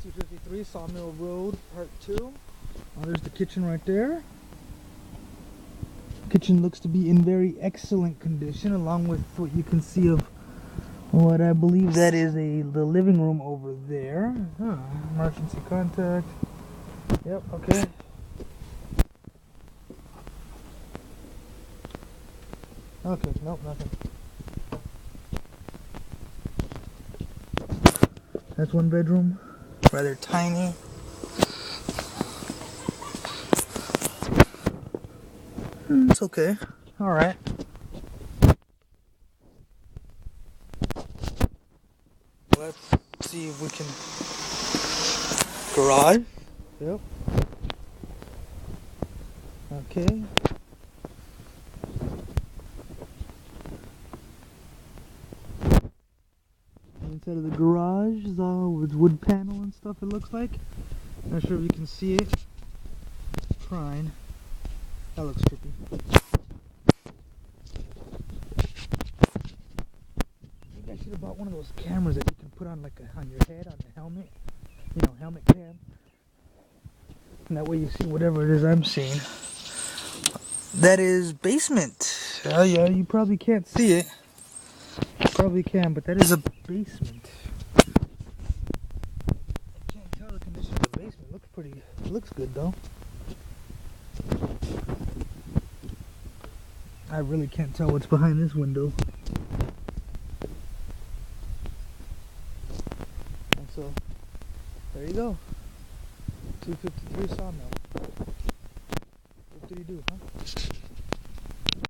253 Sawmill Road, Part 2. There's the kitchen right there. Kitchen looks to be in very excellent condition, along with what you can see of what I believe that is the living room over there. Emergency contact. Yep, okay. Okay, nope, nothing. That's one bedroom. Rather tiny. It's okay. Alright. Let's see if we can... Garage. Yep. Okay. Inside of the garage is all with wood panel and stuff, it looks like. Not sure if you can see it. Trying. That looks trippy. Maybe I should have bought one of those cameras that you can put on on your head, on the helmet. You know, helmet cam. And that way you see whatever it is I'm seeing. That is basement. Oh yeah, you probably can't see it. You probably can, but that is a basement. I can't tell the condition of the basement. It looks good though. I really can't tell what's behind this window. And so, there you go. 253 Sawmill. What did he do, huh?